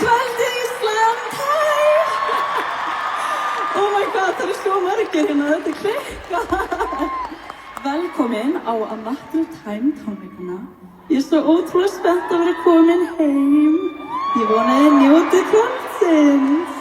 kvöld Ísland, hæ! Oh my god, það svo margir hérna, þetta klikka! Velkomin á A Matter of Time tónleikana. Ég svo ótrúlega spennt að vera komin heim. Ég vona að þið njótið kvöldsins.